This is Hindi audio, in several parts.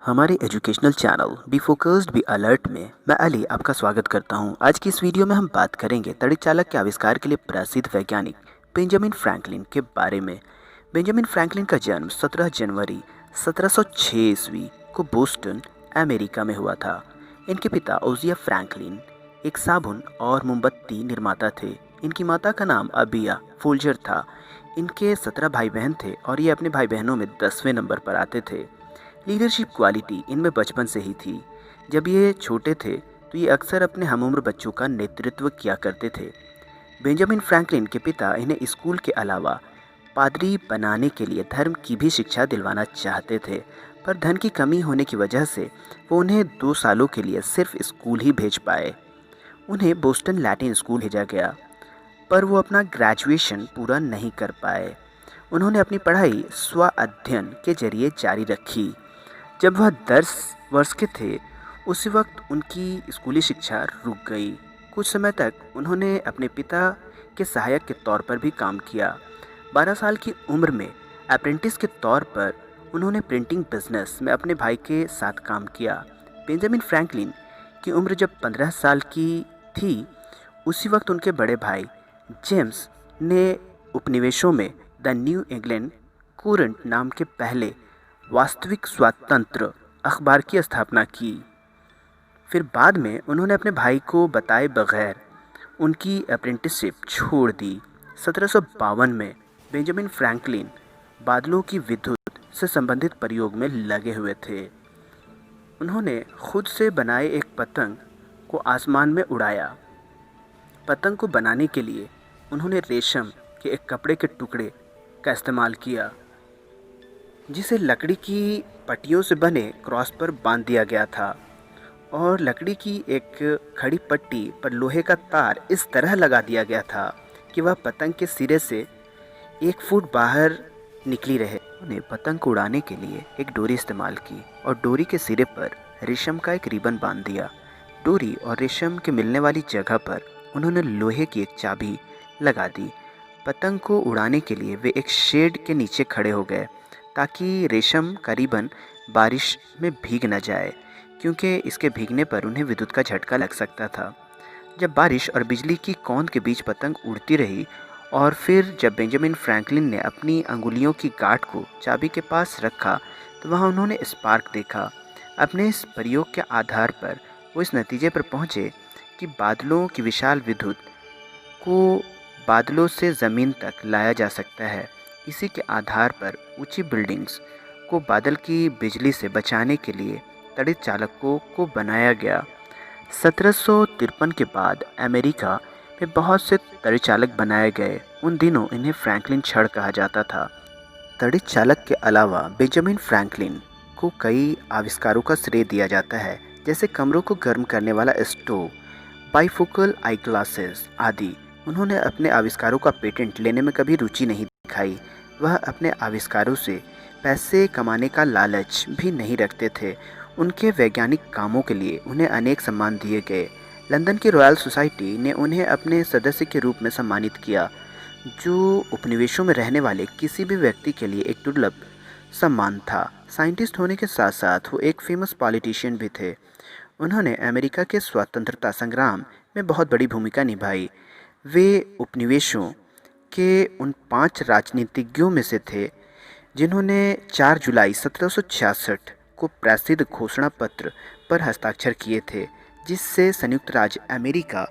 हमारे educational channel be focused be alert में मैं अली आपका स्वागत करता हूं। आज की इस वीडियो में हम बात करेंगे तड़ित चालक के आविष्कार के लिए प्रसिद्ध वैज्ञानिक बेंजामिन फ्रैंकलिन के बारे में। बेंजामिन फ्रैंकलिन का जन्म 17 जनवरी 1706 ईस्वी को बोस्टन, अमेरिका में हुआ था। इनके पिता ओजिया फ्रैंकलिन एक साबुन और मोमबत्ती निर्माता थे। इनकी माता का नाम अबिया फोल्जर था। इनके 17 भाई बहन थे और ये अपने भाई बहनों में 10वें नंबर पर आते थे। लीडरशिप क्वालिटी इनमें बचपन से ही थी। जब ये छोटे थे तो ये अक्सर अपने हमउम्र बच्चों का नेतृत्व किया करते थे। बेंजामिन फ्रैंकलिन के पिता इन्हें स्कूल के अलावा पादरी बनाने के लिए धर्म की भी शिक्षा दिलवाना चाहते थे, पर धन की कमी होने की वजह से वो उन्हें 2 सालों के लिए सिर्फ स्कूल ही भेज पाए। उन्हें बोस्टन लैटिन स्कूल भेजा गया, पर वो अपना ग्रेजुएशन पूरा नहीं कर पाए। उन्होंने अपनी पढ़ाई स्व अध्ययन के जरिए जारी रखी। जब वह 10 वर्ष के थे उसी वक्त उनकी स्कूली शिक्षा रुक गई। कुछ समय तक उन्होंने अपने पिता के सहायक के तौर पर भी काम किया। 12 साल की उम्र में अप्रेंटिस के तौर पर उन्होंने प्रिंटिंग बिजनेस में अपने भाई के साथ काम किया। बेंजामिन फ्रैंकलिन की उम्र जब 15 साल की थी उसी वक्त उनके बड़े भाई जेम्स ने उपनिवेशों में द न्यू इंग्लैंड कुरेंट नाम के पहले वास्तविक स्वतंत्र अखबार की स्थापना की। फिर बाद में उन्होंने अपने भाई को बताए बगैर उनकी अप्रेंटिसशिप छोड़ दी। 1752 में बेंजामिन फ्रैंकलिन बादलों की विद्युत से संबंधित प्रयोग में लगे हुए थे। उन्होंने खुद से बनाए एक पतंग को आसमान में उड़ाया। पतंग को बनाने के लिए उन्होंने रेशम के एक कपड़े के टुकड़े का इस्तेमाल किया, जिसे लकड़ी की पट्टियों से बने क्रॉस पर बांध दिया गया था, और लकड़ी की एक खड़ी पट्टी पर लोहे का तार इस तरह लगा दिया गया था कि वह पतंग के सिरे से 1 फुट बाहर निकली रहे। उन्होंने पतंग को उड़ाने के लिए एक डोरी इस्तेमाल की और डोरी के सिरे पर रेशम का एक रिबन बांध दिया। डोरी और रेशम के मिलने वाली जगह पर उन्होंने लोहे की एक चाबी लगा दी। पतंग को उड़ाने के लिए वे एक शेड के नीचे खड़े हो गए ताकि रेशम का रिबन बारिश में भीग न जाए, क्योंकि इसके भीगने पर उन्हें विद्युत का झटका लग सकता था। जब बारिश और बिजली की कौंध के बीच पतंग उड़ती रही और फिर जब बेंजामिन फ्रैंकलिन ने अपनी अंगुलियों की गांठ को चाबी के पास रखा तो वहां उन्होंने स्पार्क देखा। अपने इस प्रयोग के आधार पर वो इस नतीजे पर पहुंचे कि बादलों की विशाल विद्युत को बादलों से ज़मीन तक लाया जा सकता है। इसी के आधार पर ऊंची बिल्डिंग्स को बादल की बिजली से बचाने के लिए तड़ित चालकों को बनाया गया। 1753 के बाद अमेरिका में बहुत से तड़ित चालक बनाए गए। उन दिनों इन्हें फ्रैंकलिन छड़ कहा जाता था। तड़ित चालक के अलावा बेंजामिन फ्रैंकलिन को कई आविष्कारों का श्रेय दिया जाता है, जैसे कमरों को गर्म करने वाला स्टोव, बाइफोकल आई ग्लासेस आदि। उन्होंने अपने आविष्कारों का पेटेंट लेने में कभी रुचि नहीं दिखाई। वह अपने आविष्कारों से पैसे कमाने का लालच भी नहीं रखते थे। उनके वैज्ञानिक कामों के लिए उन्हें अनेक सम्मान दिए गए। लंदन की रॉयल सोसाइटी ने उन्हें अपने सदस्य के रूप में सम्मानित किया, जो उपनिवेशों में रहने वाले किसी भी व्यक्ति के लिए एक दुर्लभ सम्मान था। साइंटिस्ट होने के साथ साथ वो एक फेमस पॉलिटिशियन भी थे। उन्होंने अमेरिका के स्वतंत्रता संग्राम में बहुत बड़ी भूमिका निभाई। वे उपनिवेशों के उन 5 राजनीतिज्ञों में से थे जिन्होंने 4 जुलाई 1766 को प्रसिद्ध घोषणा पत्र पर हस्ताक्षर किए थे, जिससे संयुक्त राज्य अमेरिका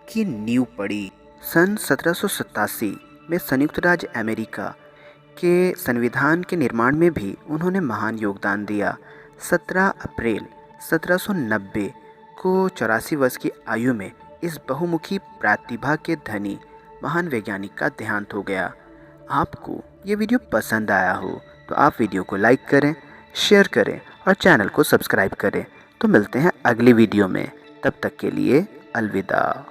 की नींव पड़ी। सन 1787 में संयुक्त राज्य अमेरिका के संविधान के निर्माण में भी उन्होंने महान योगदान दिया। 17 अप्रैल 1790 को 84 वर्ष की आयु में इस बहुमुखी प्रतिभा के धनी महान वैज्ञानिक का देहांत हो गया। आपको ये वीडियो पसंद आया हो तो आप वीडियो को लाइक करें, शेयर करें और चैनल को सब्सक्राइब करें। तो मिलते हैं अगली वीडियो में, तब तक के लिए अलविदा।